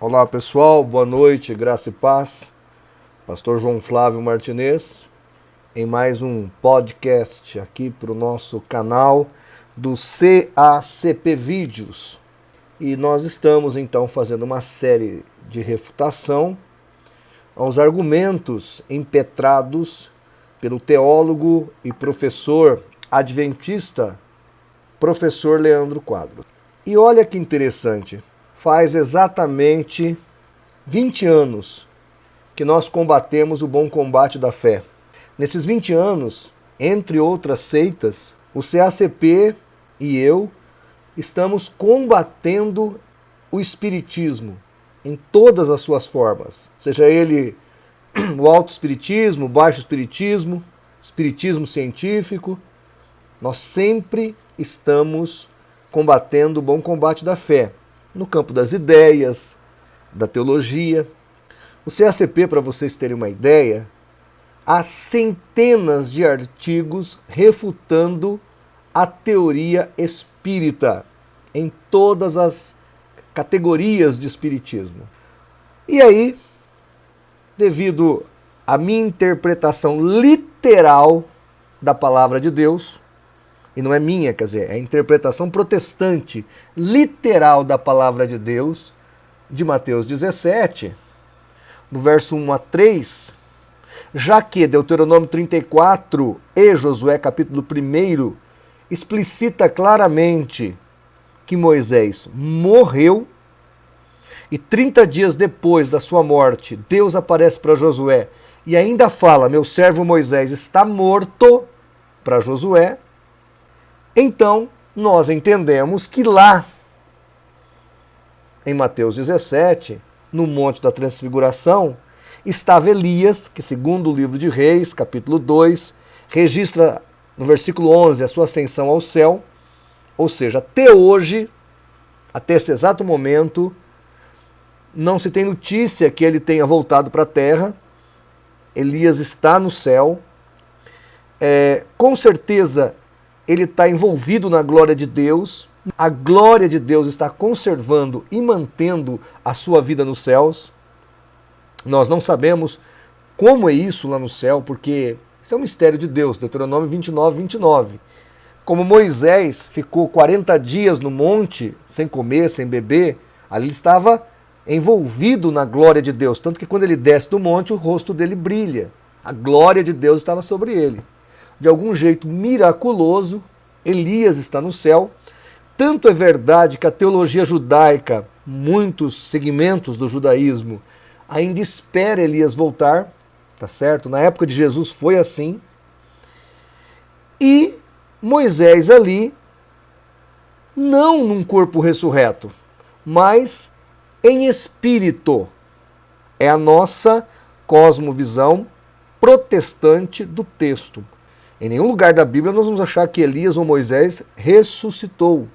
Olá pessoal, boa noite, graça e paz. Pastor João Flávio Martinez, em mais um podcast aqui para o nosso canal do CACP Vídeos. E nós estamos então fazendo uma série de refutação aos argumentos impetrados pelo teólogo e professor adventista, professor Leandro Quadros. E olha que interessante, faz exatamente 20 anos que nós combatemos o bom combate da fé. Nesses 20 anos, entre outras seitas, o CACP e eu estamos combatendo o espiritismo em todas as suas formas, seja ele o autoespiritismo, o baixo espiritismo, espiritismo científico. Nós sempre estamos combatendo o bom combate da fé, no campo das ideias, da teologia. O CACP, para vocês terem uma ideia, há centenas de artigos refutando a teoria espírita em todas as categorias de espiritismo. E aí, devido à minha interpretação literal da palavra de Deus, e não é minha, quer dizer, é a interpretação protestante literal da palavra de Deus, de Mateus 17, no verso 1 a 3, já que Deuteronômio 34 e Josué capítulo 1 explicita claramente que Moisés morreu e 30 dias depois da sua morte, Deus aparece para Josué e ainda fala, meu servo Moisés está morto para Josué. Então, nós entendemos que lá, em Mateus 17, no Monte da Transfiguração, estava Elias, que segundo o livro de Reis, capítulo 2, registra no versículo 11 a sua ascensão ao céu, ou seja, até hoje, até esse exato momento, não se tem notícia que ele tenha voltado para a terra. Elias está no céu. Com certeza, ele está envolvido na glória de Deus. A glória de Deus está conservando e mantendo a sua vida nos céus. Nós não sabemos como é isso lá no céu, porque isso é um mistério de Deus. Deuteronômio 29, 29. Como Moisés ficou 40 dias no monte, sem comer, sem beber, ali ele estava envolvido na glória de Deus. Tanto que quando ele desce do monte, o rosto dele brilha. A glória de Deus estava sobre ele. De algum jeito miraculoso, Elias está no céu. Tanto é verdade que a teologia judaica, muitos segmentos do judaísmo, ainda espera Elias voltar, tá certo? Na época de Jesus foi assim. E Moisés ali, não num corpo ressurreto, mas em espírito. É a nossa cosmovisão protestante do texto. Em nenhum lugar da Bíblia nós vamos achar que Elias ou Moisés ressuscitou.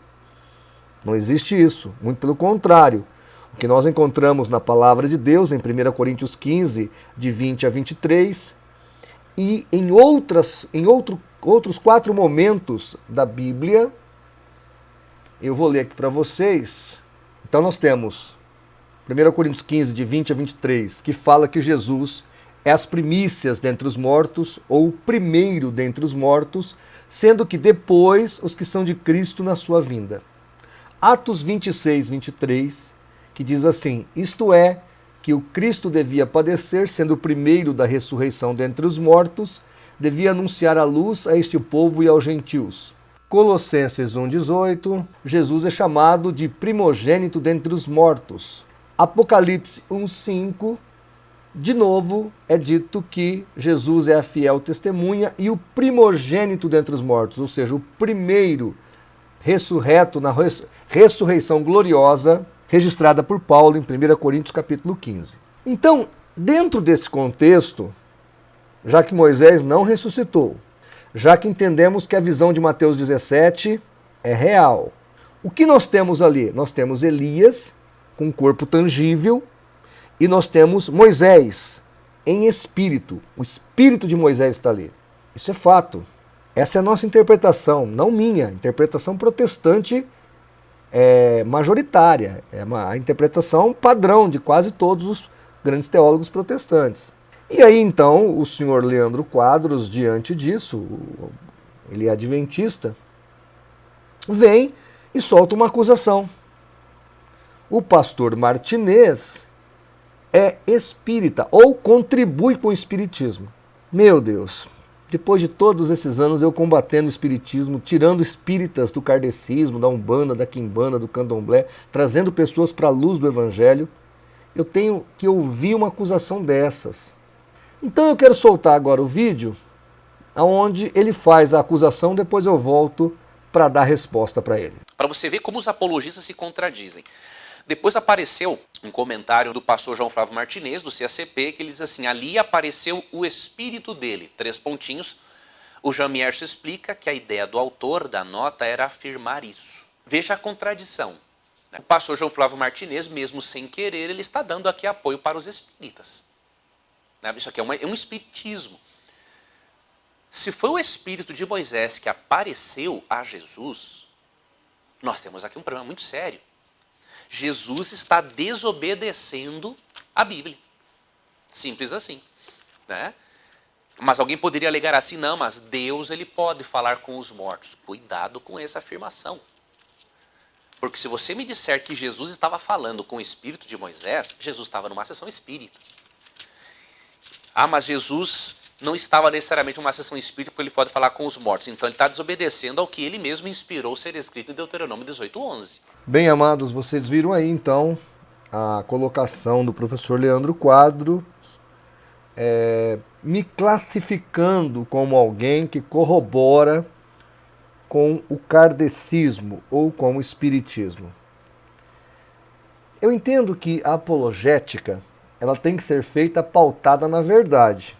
Não existe isso, muito pelo contrário. O que nós encontramos na palavra de Deus, em 1 Coríntios 15, de 20 a 23, e em outros 4 momentos da Bíblia, eu vou ler aqui para vocês. Então nós temos 1 Coríntios 15, de 20 a 23, que fala que Jesus é as primícias dentre os mortos, ou o primeiro dentre os mortos, sendo que depois os que são de Cristo na sua vinda. Atos 26, 23, que diz assim, isto é, que o Cristo devia padecer, sendo o primeiro da ressurreição dentre os mortos, devia anunciar a luz a este povo e aos gentios. Colossenses 1, 18, Jesus é chamado de primogênito dentre os mortos. Apocalipse 1, 5, de novo é dito que Jesus é a fiel testemunha e o primogênito dentre os mortos, ou seja, o primeiro ressurreto na ressurreição gloriosa registrada por Paulo em 1 Coríntios capítulo 15. Então, dentro desse contexto, já que Moisés não ressuscitou, já que entendemos que a visão de Mateus 17 é real, o que nós temos ali? Nós temos Elias com corpo tangível e nós temos Moisés em espírito. O espírito de Moisés está ali. Isso é fato. Essa é a nossa interpretação, não minha. Interpretação protestante majoritária, é a interpretação padrão de quase todos os grandes teólogos protestantes. E aí então o senhor Leandro Quadros, diante disso, ele é adventista, vem e solta uma acusação. O pastor Martinez é espírita ou contribui com o espiritismo. Meu Deus, depois de todos esses anos eu combatendo o espiritismo, tirando espíritas do kardecismo, da umbanda, da quimbanda, do candomblé, trazendo pessoas para a luz do evangelho, eu tenho que ouvir uma acusação dessas. Então eu quero soltar agora o vídeo onde ele faz a acusação, depois eu volto para dar resposta para ele. Para você ver como os apologistas se contradizem. Depois apareceu um comentário do pastor João Flávio Martinez, do CACP, que ele diz assim: ali apareceu o espírito dele, 3 pontinhos. O Jean Mierso explica que a ideia do autor da nota era afirmar isso. Veja a contradição. O pastor João Flávio Martinez, mesmo sem querer, ele está dando aqui apoio para os espíritas. Isso aqui é um espiritismo. Se foi o espírito de Moisés que apareceu a Jesus, nós temos aqui um problema muito sério. Jesus está desobedecendo a Bíblia. Simples assim, né? Mas alguém poderia alegar assim: não, mas Deus ele pode falar com os mortos. Cuidado com essa afirmação. Porque se você me disser que Jesus estava falando com o espírito de Moisés, Jesus estava numa sessão espírita. Ah, mas Jesus não estava necessariamente numa sessão espírita porque ele pode falar com os mortos. Então ele está desobedecendo ao que ele mesmo inspirou ser escrito em Deuteronômio 18:11. Bem, amados, vocês viram aí então a colocação do professor Leandro Quadros, me classificando como alguém que corrobora com o kardecismo ou com o espiritismo. Eu entendo que a apologética ela tem que ser feita pautada na verdade.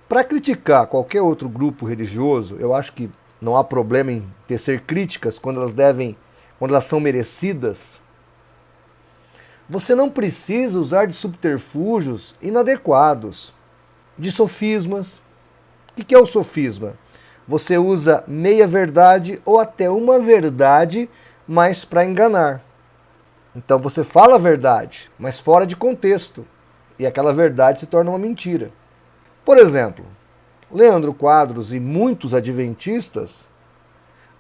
Para criticar qualquer outro grupo religioso, eu acho que não há problema em tecer críticas quando elas são merecidas. Você não precisa usar de subterfúgios inadequados, de sofismas. O que é o sofisma? Você usa meia verdade ou até uma verdade, mas para enganar. Então você fala a verdade, mas fora de contexto, e aquela verdade se torna uma mentira. Por exemplo, Leandro Quadros e muitos adventistas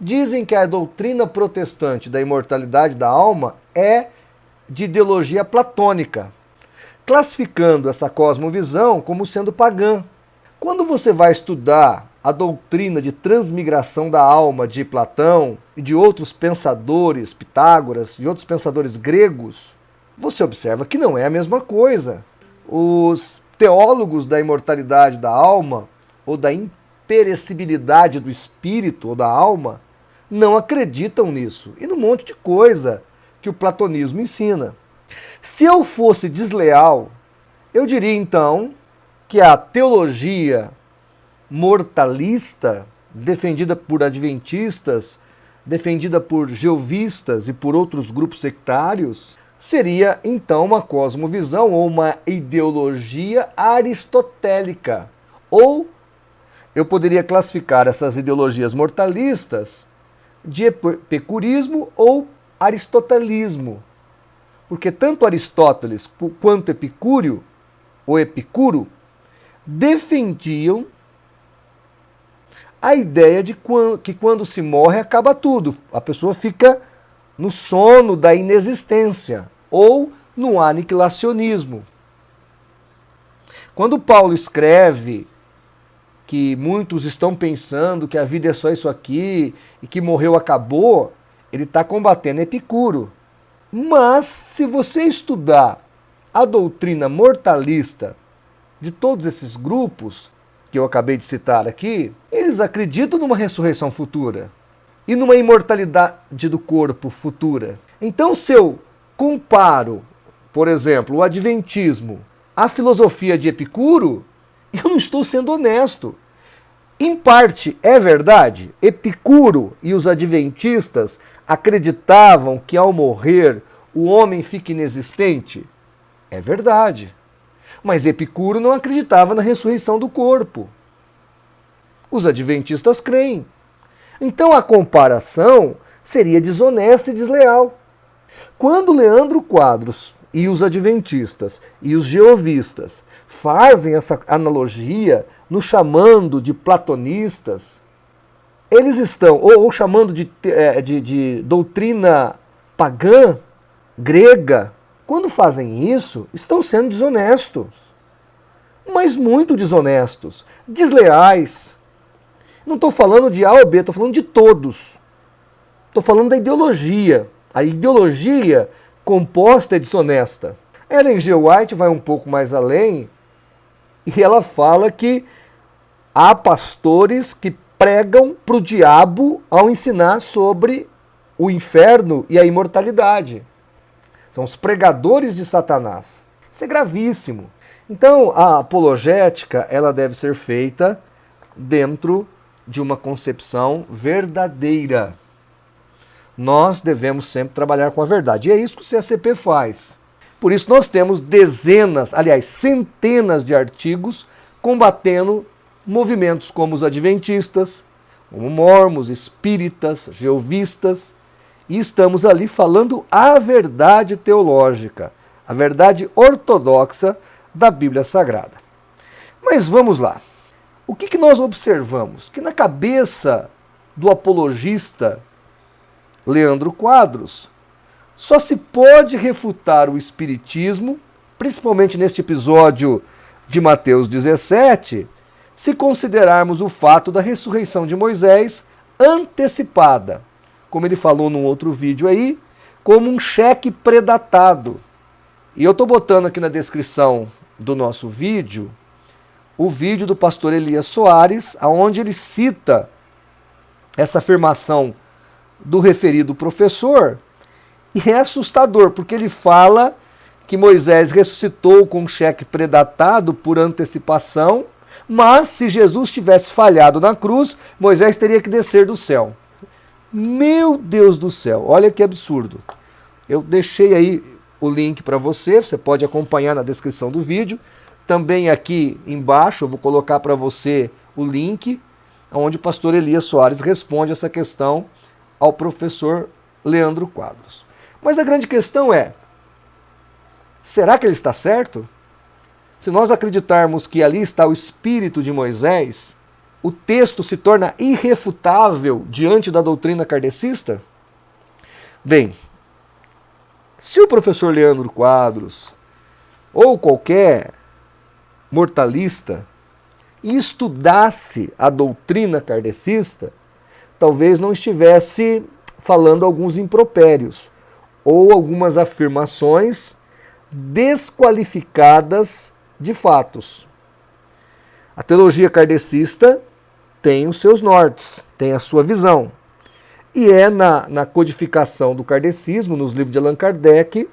dizem que a doutrina protestante da imortalidade da alma é de ideologia platônica, classificando essa cosmovisão como sendo pagã. Quando você vai estudar a doutrina de transmigração da alma de Platão e de outros pensadores, Pitágoras e outros pensadores gregos, você observa que não é a mesma coisa. Os teólogos da imortalidade da alma ou da imperecibilidade do espírito ou da alma não acreditam nisso e num monte de coisa que o platonismo ensina. Se eu fosse desleal, eu diria então que a teologia mortalista, defendida por adventistas, defendida por jeovistas e por outros grupos sectários, seria então uma cosmovisão ou uma ideologia aristotélica. Ou eu poderia classificar essas ideologias mortalistas de epicurismo ou aristotelismo. Porque tanto Aristóteles quanto Epicúrio, ou Epicuro, defendiam a ideia de que quando se morre acaba tudo. A pessoa fica no sono da inexistência ou no aniquilacionismo. Quando Paulo escreve que muitos estão pensando que a vida é só isso aqui e que morreu acabou, ele está combatendo Epicuro. Mas se você estudar a doutrina mortalista de todos esses grupos que eu acabei de citar aqui, eles acreditam numa ressurreição futura e numa imortalidade do corpo futura. Então, se eu comparo, por exemplo, o adventismo à filosofia de Epicuro, eu não estou sendo honesto. Em parte, é verdade, Epicuro e os adventistas acreditavam que ao morrer o homem fica inexistente. É verdade. Mas Epicuro não acreditava na ressurreição do corpo. Os adventistas creem. Então a comparação seria desonesto e desleal. Quando Leandro Quadros e os adventistas e os jeovistas fazem essa analogia, nos chamando de platonistas, eles estão, ou chamando de doutrina pagã, grega, quando fazem isso, estão sendo desonestos. Mas muito desonestos, desleais. Não estou falando de A ou B, estou falando de todos. Estou falando da ideologia. A ideologia composta é desonesta. Ellen G. White vai um pouco mais além e ela fala que há pastores que pregam para o diabo ao ensinar sobre o inferno e a imortalidade. São os pregadores de Satanás. Isso é gravíssimo. Então, a apologética ela deve ser feita dentro de uma concepção verdadeira. Nós devemos sempre trabalhar com a verdade. E é isso que o CACP faz. Por isso nós temos dezenas, aliás, centenas de artigos combatendo movimentos como os adventistas, como mormons, espíritas, jeovistas, e estamos ali falando a verdade teológica, a verdade ortodoxa da Bíblia Sagrada. Mas vamos lá. O que nós observamos? Que na cabeça do apologista Leandro Quadros, só se pode refutar o espiritismo, principalmente neste episódio de Mateus 17, se considerarmos o fato da ressurreição de Moisés antecipada, como ele falou num outro vídeo aí, como um cheque predatado. E eu estou botando aqui na descrição do nosso vídeo o vídeo do pastor Elias Soares, onde ele cita essa afirmação do referido professor, e é assustador, porque ele fala que Moisés ressuscitou com um cheque predatado por antecipação, mas se Jesus tivesse falhado na cruz, Moisés teria que descer do céu. Meu Deus do céu, olha que absurdo. Eu deixei aí o link para você pode acompanhar na descrição do vídeo. Também aqui embaixo eu vou colocar para você o link onde o pastor Elias Soares responde essa questão ao professor Leandro Quadros. Mas a grande questão é, será que ele está certo? Se nós acreditarmos que ali está o espírito de Moisés, o texto se torna irrefutável diante da doutrina kardecista? Bem, se o professor Leandro Quadros ou qualquer mortalista estudasse a doutrina kardecista, talvez não estivesse falando alguns impropérios ou algumas afirmações desqualificadas de fatos. A teologia kardecista tem os seus nortes, tem a sua visão. E é na codificação do kardecismo, nos livros de Allan Kardec,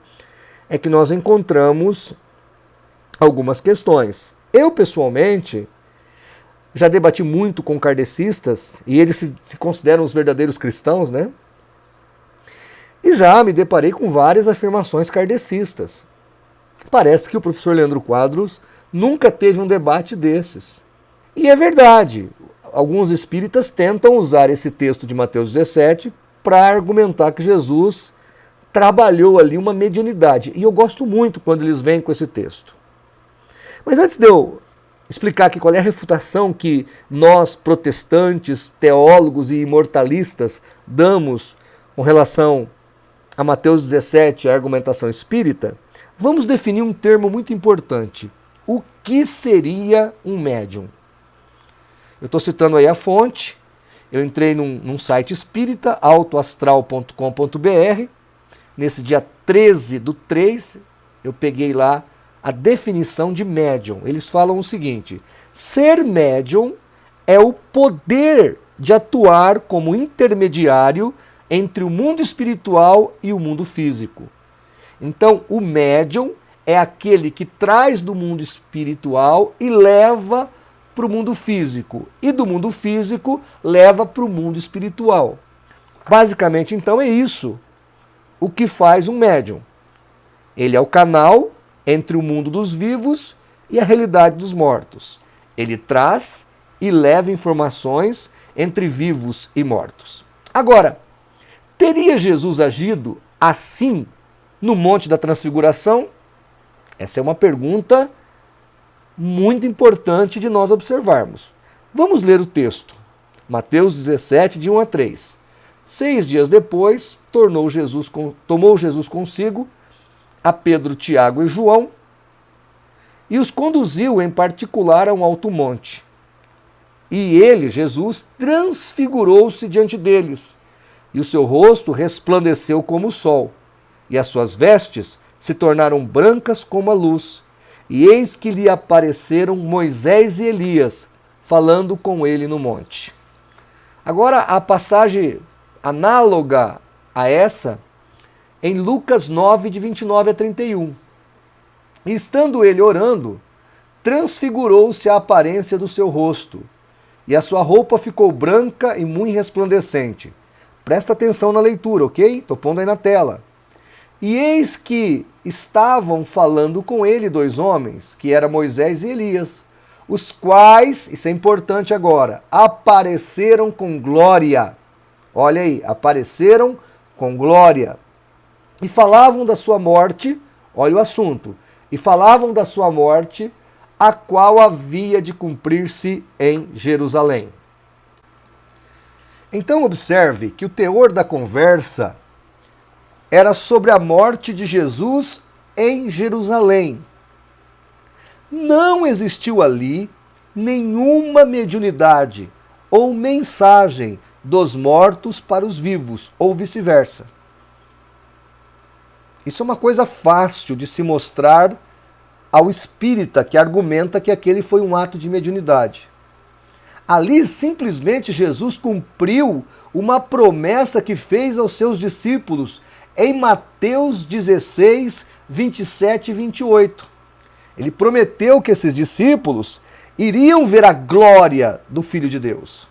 é que nós encontramos algumas questões. Eu, pessoalmente, já debati muito com kardecistas, e eles se consideram os verdadeiros cristãos, né? E já me deparei com várias afirmações kardecistas. Parece que o professor Leandro Quadros nunca teve um debate desses. E é verdade, alguns espíritas tentam usar esse texto de Mateus 17 para argumentar que Jesus trabalhou ali uma mediunidade. E eu gosto muito quando eles vêm com esse texto. Mas antes de eu explicar aqui qual é a refutação que nós, protestantes, teólogos e imortalistas, damos com relação a Mateus 17, a argumentação espírita, vamos definir um termo muito importante. O que seria um médium? Eu estou citando aí a fonte, eu entrei num site espírita, autoastral.com.br, nesse dia 13/3, eu peguei lá a definição de médium. Eles falam o seguinte: ser médium é o poder de atuar como intermediário entre o mundo espiritual e o mundo físico. Então, o médium é aquele que traz do mundo espiritual e leva para o mundo físico. E do mundo físico leva para o mundo espiritual. Basicamente, então, é isso o que faz um médium. Ele é o canal entre o mundo dos vivos e a realidade dos mortos. Ele traz e leva informações entre vivos e mortos. Agora, Teria Jesus agido assim no Monte da Transfiguração? Essa é uma pergunta muito importante de nós observarmos. Vamos ler o texto. Mateus 17, de 1 a 3. 6 dias depois, tomou Jesus consigo a Pedro, Tiago e João e os conduziu em particular a um alto monte. E ele, Jesus, transfigurou-se diante deles, e o seu rosto resplandeceu como o sol, e as suas vestes se tornaram brancas como a luz. E eis que lhe apareceram Moisés e Elias, falando com ele no monte. Agora, a passagem análoga a essa, em Lucas 9, de 29 a 31. E estando ele orando, transfigurou-se a aparência do seu rosto, e a sua roupa ficou branca e muito resplandecente. Presta atenção na leitura, ok? Estou pondo aí na tela. E eis que estavam falando com ele 2 homens, que eram Moisés e Elias, os quais, isso é importante agora, apareceram com glória. Olha aí, apareceram com glória. E falavam da sua morte, olha o assunto, e falavam da sua morte, a qual havia de cumprir-se em Jerusalém. Então observe que o teor da conversa era sobre a morte de Jesus em Jerusalém. Não existiu ali nenhuma mediunidade ou mensagem dos mortos para os vivos, ou vice-versa. Isso é uma coisa fácil de se mostrar ao espírita que argumenta que aquele foi um ato de mediunidade. Ali simplesmente Jesus cumpriu uma promessa que fez aos seus discípulos em Mateus 16, 27 e 28. Ele prometeu que esses discípulos iriam ver a glória do Filho de Deus.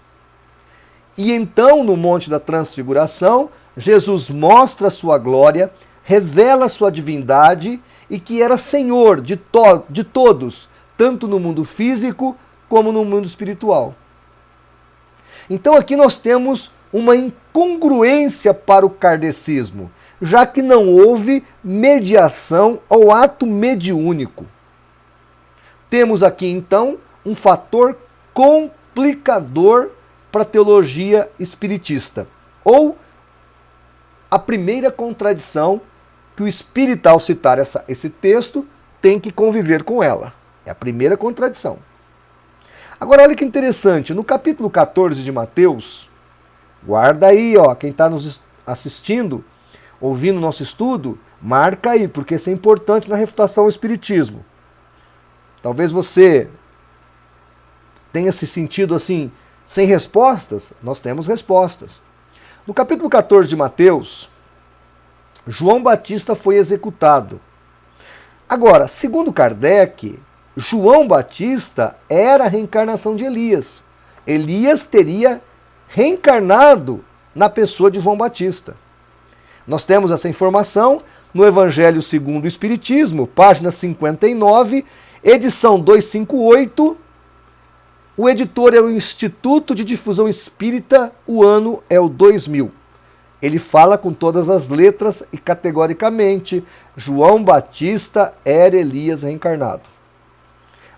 E então, no Monte da Transfiguração, Jesus mostra a sua glória, revela a sua divindade e que era Senhor de todos, tanto no mundo físico como no mundo espiritual. Então aqui nós temos uma incongruência para o kardecismo, já que não houve mediação ou ato mediúnico. Temos aqui então um fator complicador para a teologia espiritista, ou a primeira contradição que o espírita, ao citar esse texto, tem que conviver com ela. É a primeira contradição. Agora olha que interessante, no capítulo 14 de Mateus, guarda aí, ó, quem está nos assistindo, ouvindo nosso estudo, marca aí, porque isso é importante na refutação ao espiritismo. Talvez você tenha se sentido assim, sem respostas. Nós temos respostas. No capítulo 14 de Mateus, João Batista foi executado. Agora, segundo Kardec, João Batista era a reencarnação de Elias. Elias teria reencarnado na pessoa de João Batista. Nós temos essa informação no Evangelho segundo o Espiritismo, página 59, edição 258. O editor é o Instituto de Difusão Espírita, o ano é o 2000. Ele fala com todas as letras e categoricamente, João Batista era Elias reencarnado.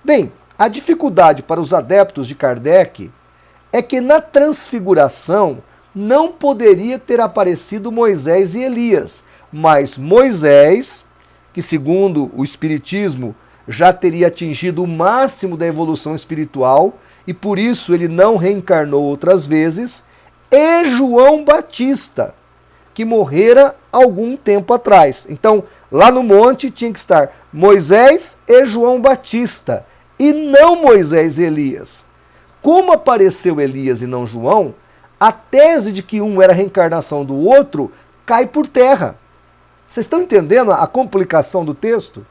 Bem, a dificuldade para os adeptos de Kardec é que na transfiguração não poderia ter aparecido Moisés e Elias, mas Moisés, que segundo o Espiritismo já teria atingido o máximo da evolução espiritual e por isso ele não reencarnou outras vezes, e João Batista, que morrera algum tempo atrás. Então, lá no monte tinha que estar Moisés e João Batista, e não Moisés e Elias. Como apareceu Elias e não João, a tese de que um era a reencarnação do outro cai por terra. Vocês estão entendendo a complicação do texto?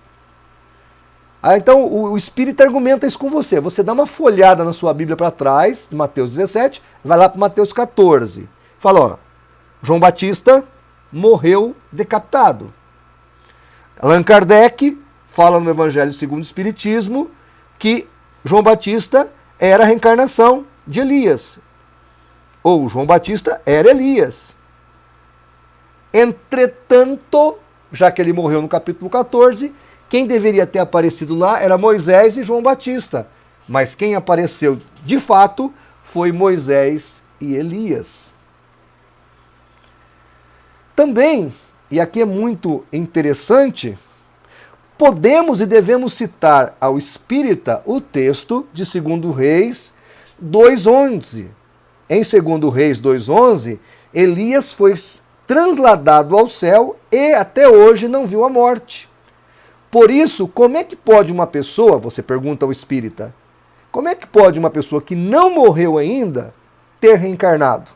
Então, o Espírito argumenta isso com você. Você dá uma folhada na sua Bíblia para trás, de Mateus 17, vai lá para Mateus 14. Fala, ó, João Batista morreu decapitado. Allan Kardec fala no Evangelho segundo o Espiritismo que João Batista era a reencarnação de Elias. Ou João Batista era Elias. Entretanto, já que ele morreu no capítulo 14, quem deveria ter aparecido lá era Moisés e João Batista. Mas quem apareceu de fato foi Moisés e Elias. Também, e aqui é muito interessante, podemos e devemos citar ao espírita o texto de 2 Reis 2:11. Em 2 Reis 2:11, Elias foi transladado ao céu e até hoje não viu a morte. Por isso, como é que pode uma pessoa, você pergunta ao espírita, como é que pode uma pessoa que não morreu ainda ter reencarnado?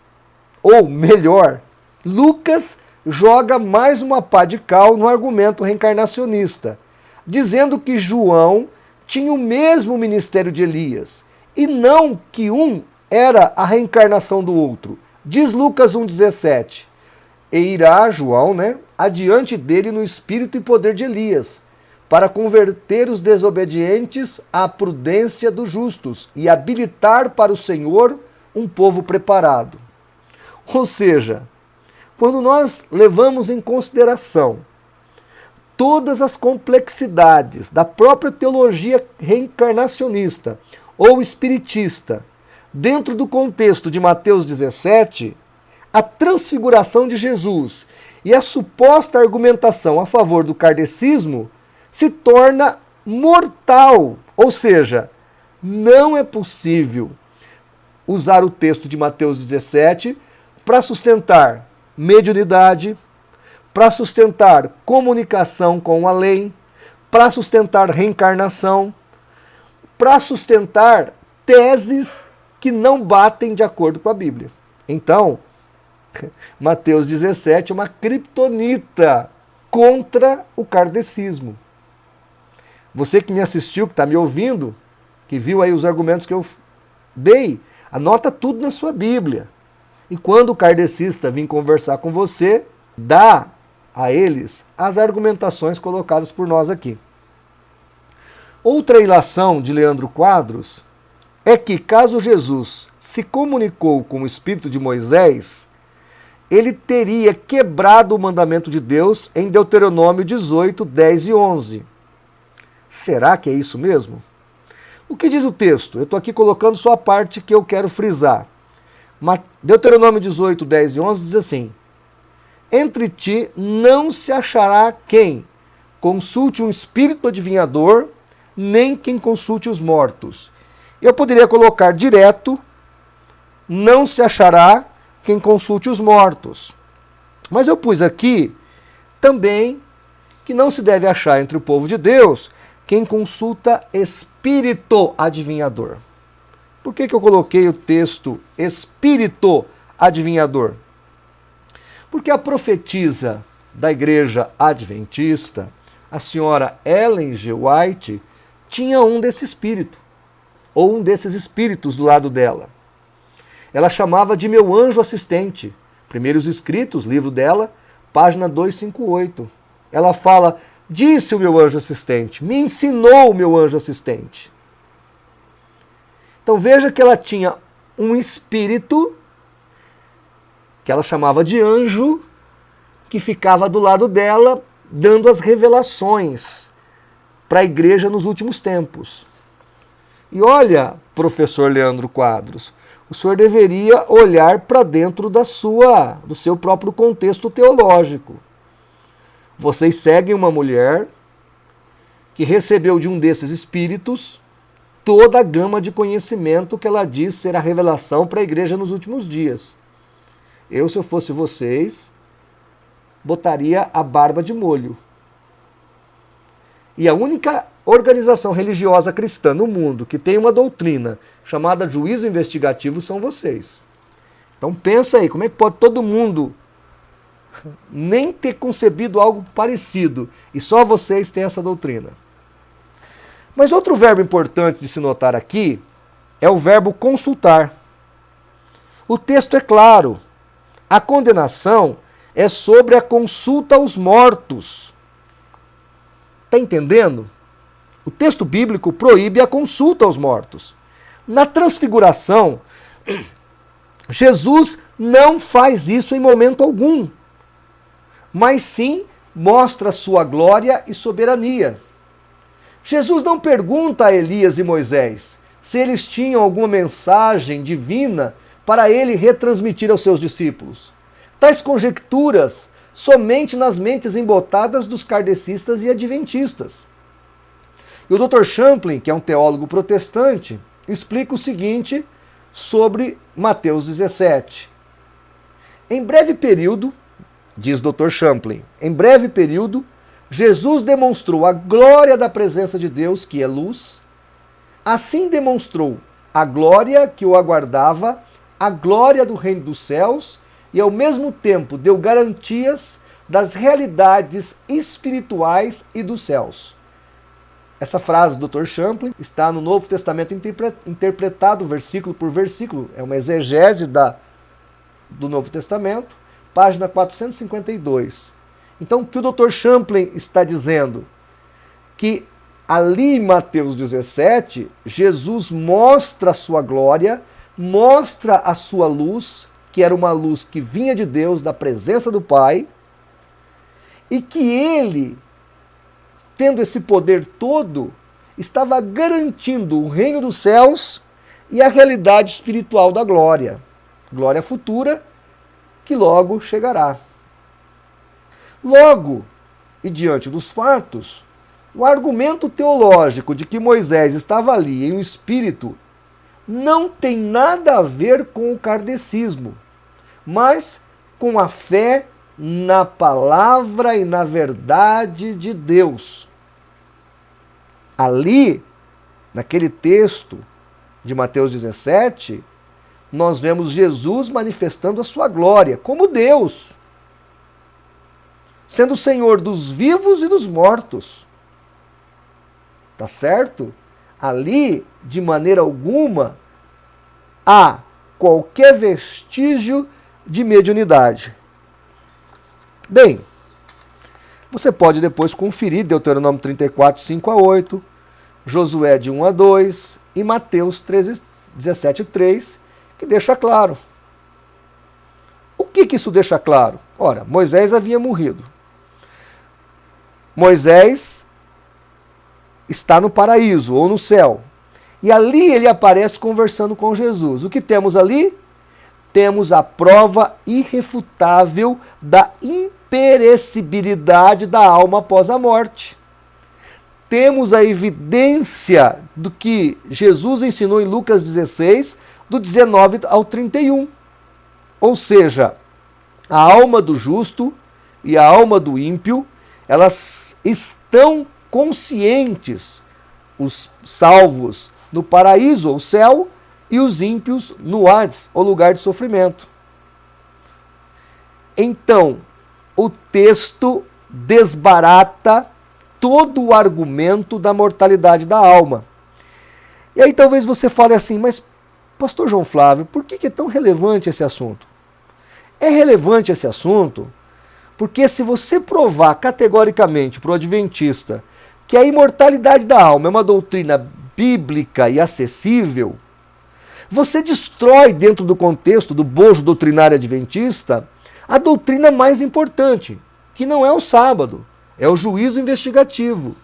Ou melhor, Lucas joga mais uma pá de cal no argumento reencarnacionista, dizendo que João tinha o mesmo ministério de Elias, e não que um era a reencarnação do outro. Diz Lucas 1,17, e irá João, adiante dele no espírito e poder de Elias, para converter os desobedientes à prudência dos justos e habilitar para o Senhor um povo preparado. Ou seja, quando nós levamos em consideração todas as complexidades da própria teologia reencarnacionista ou espiritista, dentro do contexto de Mateus 17, a transfiguração de Jesus e a suposta argumentação a favor do kardecismo se torna mortal. Ou seja, não é possível usar o texto de Mateus 17 para sustentar mediunidade, para sustentar comunicação com o além, para sustentar reencarnação, para sustentar teses que não batem de acordo com a Bíblia. Então, Mateus 17 é uma criptonita contra o kardecismo. Você que me assistiu, que está me ouvindo, que viu aí os argumentos que eu dei, anota tudo na sua Bíblia. E quando o kardecista vir conversar com você, dá a eles as argumentações colocadas por nós aqui. Outra ilação de Leandro Quadros é que, caso Jesus se comunicou com o espírito de Moisés, ele teria quebrado o mandamento de Deus em Deuteronômio 18, 10 e 11. Será que é isso mesmo? O que diz o texto? Eu estou aqui colocando só a parte que eu quero frisar. Deuteronômio 18, 10 e 11 diz assim: entre ti não se achará quem consulte um espírito adivinhador, nem quem consulte os mortos. Eu poderia colocar direto: não se achará quem consulte os mortos. Mas eu pus aqui também que não se deve achar entre o povo de Deus quem consulta espírito adivinhador. Por que eu coloquei o texto espírito adivinhador? Porque a profetisa da igreja adventista, a senhora Ellen G. White, tinha um desse espírito, ou um desses espíritos do lado dela. Ela chamava de meu anjo assistente. Primeiros Escritos, livro dela, página 258. Ela fala: disse o meu anjo assistente, me ensinou o meu anjo assistente. Então veja que ela tinha um espírito, que ela chamava de anjo, que ficava do lado dela, dando as revelações para a igreja nos últimos tempos. E olha, professor Leandro Quadros, o senhor deveria olhar para dentro do seu próprio contexto teológico. Vocês seguem uma mulher que recebeu de um desses espíritos toda a gama de conhecimento que ela diz ser a revelação para a igreja nos últimos dias. Eu, se eu fosse vocês, botaria a barba de molho. E a única organização religiosa cristã no mundo que tem uma doutrina chamada juízo investigativo são vocês. Então pensa aí, como é que pode todo mundo nem ter concebido algo parecido e só vocês têm essa doutrina? Mas outro verbo importante de se notar aqui é o verbo consultar. O texto é claro. A condenação é sobre a consulta aos mortos. Está entendendo? O texto bíblico proíbe a consulta aos mortos. Na transfiguração, Jesus não faz isso em momento algum. mas sim mostra sua glória e soberania. Jesus não pergunta a Elias e Moisés se eles tinham alguma mensagem divina para ele retransmitir aos seus discípulos. Tais conjecturas somente nas mentes embotadas dos kardecistas e adventistas. E o Dr. Champlin, que é um teólogo protestante, explica o seguinte sobre Mateus 17. Em breve período, diz Dr. Champlin, em breve período, Jesus demonstrou a glória da presença de Deus, que é luz. Assim demonstrou a glória que o aguardava, a glória do reino dos céus, e ao mesmo tempo deu garantias das realidades espirituais e dos céus. Essa frase do Dr. Champlin está no Novo Testamento interpretado versículo por versículo. É uma exegese do Novo Testamento, página 452. Então, o que o Dr. Champlin está dizendo? Que ali em Mateus 17, Jesus mostra a sua glória, mostra a sua luz, que era uma luz que vinha de Deus, da presença do Pai, e que ele, tendo esse poder todo, estava garantindo o reino dos céus e a realidade espiritual da glória. Glória futura, que logo chegará. Logo, e diante dos fatos, o argumento teológico de que Moisés estava ali em um espírito não tem nada a ver com o kardecismo, mas com a fé na palavra e na verdade de Deus. Ali, naquele texto de Mateus 17, nós vemos Jesus manifestando a sua glória como Deus, sendo o Senhor dos vivos e dos mortos. Tá certo? Ali, de maneira alguma, há qualquer vestígio de mediunidade. Bem, você pode depois conferir Deuteronômio 34, 5 a 8, Josué de 1 a 2 e Mateus 13, 17, 3, que deixa claro. O que isso deixa claro? Ora, Moisés havia morrido. Moisés está no paraíso ou no céu. E ali ele aparece conversando com Jesus. O que temos ali? Temos a prova irrefutável da imperecibilidade da alma após a morte. Temos a evidência do que Jesus ensinou em Lucas 16, do 19 ao 31. Ou seja, a alma do justo e a alma do ímpio, elas estão conscientes, os salvos no paraíso ou céu e os ímpios no Hades, ou lugar de sofrimento. Então, o texto desbarata todo o argumento da mortalidade da alma. E aí talvez você fale assim, mas pastor João Flávio, por que é tão relevante esse assunto? É relevante esse assunto porque se você provar categoricamente para o adventista que a imortalidade da alma é uma doutrina bíblica e acessível, você destrói dentro do contexto do bojo doutrinário adventista a doutrina mais importante, que não é o sábado, é o juízo investigativo.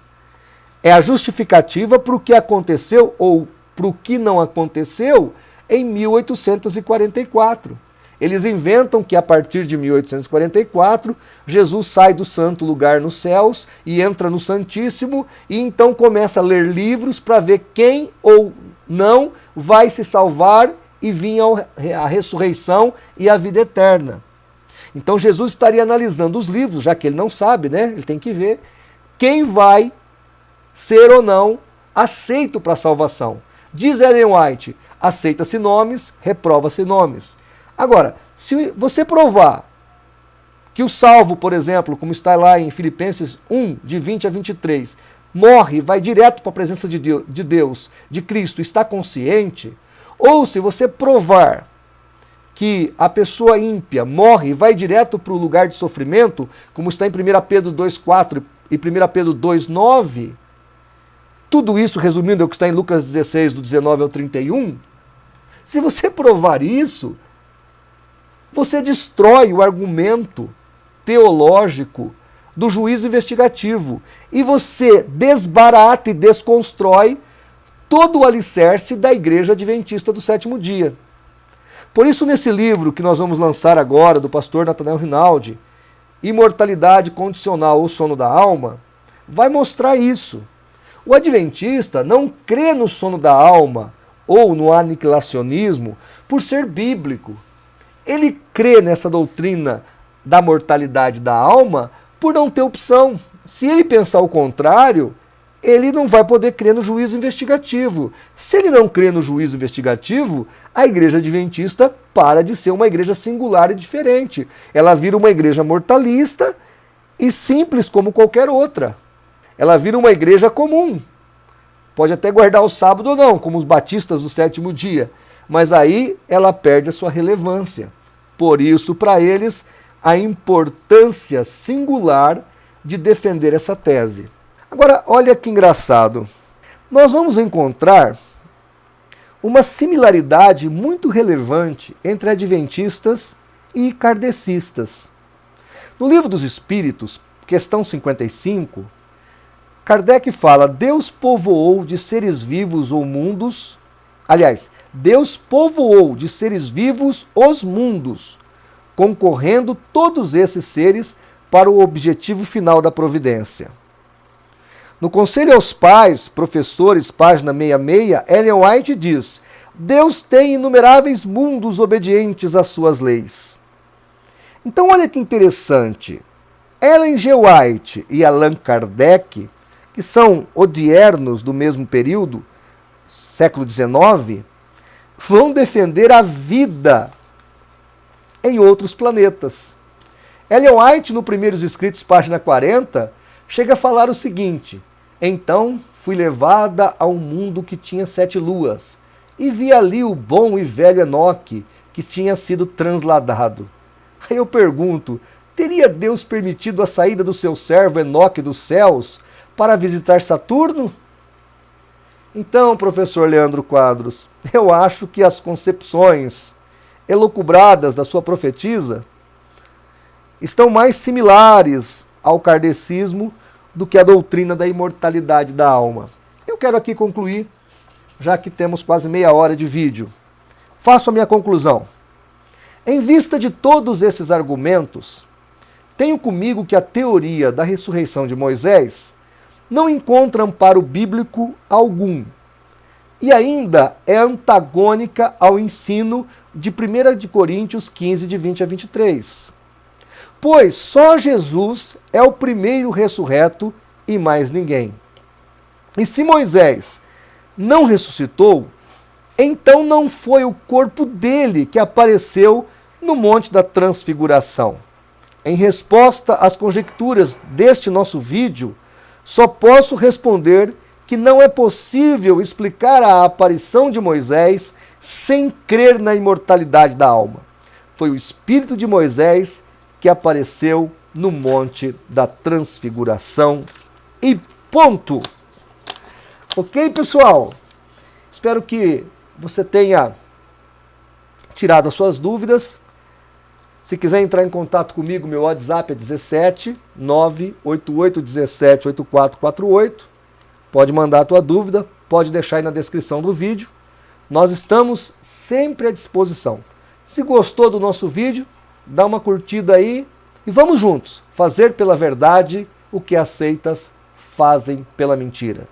É a justificativa para o que aconteceu ou para o que não aconteceu em 1844. Eles inventam que a partir de 1844, Jesus sai do santo lugar nos céus e entra no Santíssimo e então começa a ler livros para ver quem ou não vai se salvar e vir a ressurreição e a vida eterna. Então Jesus estaria analisando os livros, já que ele não sabe, né? Ele tem que ver quem vai ser ou não aceito para a salvação. Diz Ellen White, aceita-se nomes, reprova-se nomes. Agora, se você provar que o salvo, por exemplo, como está lá em Filipenses 1, de 20 a 23, morre, vai direto para a presença de Deus, de Cristo, está consciente, ou se você provar que a pessoa ímpia morre e vai direto para o lugar de sofrimento, como está em 1 Pedro 2,4 e 1 Pedro 2,9, tudo isso, resumindo, é o que está em Lucas 16, do 19 ao 31, se você provar isso, você destrói o argumento teológico do juízo investigativo. E você desbarata e desconstrói todo o alicerce da Igreja Adventista do Sétimo Dia. Por isso, nesse livro que nós vamos lançar agora, do pastor Nathanael Rinaldi, Imortalidade Condicional ou Sono da Alma, vai mostrar isso. O adventista não crê no sono da alma ou no aniquilacionismo por ser bíblico. Ele crê nessa doutrina da mortalidade da alma por não ter opção. Se ele pensar o contrário, ele não vai poder crer no juízo investigativo. Se ele não crê no juízo investigativo, a igreja adventista para de ser uma igreja singular e diferente. Ela vira uma igreja mortalista e simples como qualquer outra. Ela vira uma igreja comum. Pode até guardar o sábado ou não, como os batistas do sétimo dia. Mas aí ela perde a sua relevância. Por isso, para eles, a importância singular de defender essa tese. Agora, olha que engraçado. Nós vamos encontrar uma similaridade muito relevante entre adventistas e kardecistas. No Livro dos Espíritos, questão 55, Kardec fala: Deus povoou de seres vivos ou mundos. Aliás, Deus povoou de seres vivos os mundos, concorrendo todos esses seres para o objetivo final da providência. No Conselho aos Pais, Professores, página 66, Ellen White diz: Deus tem inumeráveis mundos obedientes às suas leis. Então, olha que interessante. Ellen G. White e Allan Kardec, que são odiernos do mesmo período, século XIX, vão defender a vida em outros planetas. Ellen White, no Primeiros Escritos, página 40, chega a falar o seguinte: então fui levada a um mundo que tinha 7 luas, e vi ali o bom e velho Enoque, que tinha sido transladado. Aí eu pergunto, teria Deus permitido a saída do seu servo Enoque dos céus para visitar Saturno? Então, professor Leandro Quadros, eu acho que as concepções elucubradas da sua profetisa estão mais similares ao kardecismo do que a doutrina da imortalidade da alma. Eu quero aqui concluir, já que temos quase meia hora de vídeo. Faço a minha conclusão. Em vista de todos esses argumentos, tenho comigo que a teoria da ressurreição de Moisés não encontra amparo bíblico algum e ainda é antagônica ao ensino de 1 de Coríntios 15, de 20 a 23. Pois só Jesus é o primeiro ressurreto e mais ninguém. E se Moisés não ressuscitou, então não foi o corpo dele que apareceu no Monte da Transfiguração. Em resposta às conjecturas deste nosso vídeo, só posso responder que não é possível explicar a aparição de Moisés sem crer na imortalidade da alma. Foi o Espírito de Moisés que apareceu no Monte da Transfiguração e ponto. Ok, pessoal? Espero que você tenha tirado as suas dúvidas. Se quiser entrar em contato comigo, meu WhatsApp é 17 988 17 8448. Pode mandar a tua dúvida, pode deixar aí na descrição do vídeo. Nós estamos sempre à disposição. Se gostou do nosso vídeo, dá uma curtida aí e vamos juntos fazer pela verdade o que as seitas fazem pela mentira.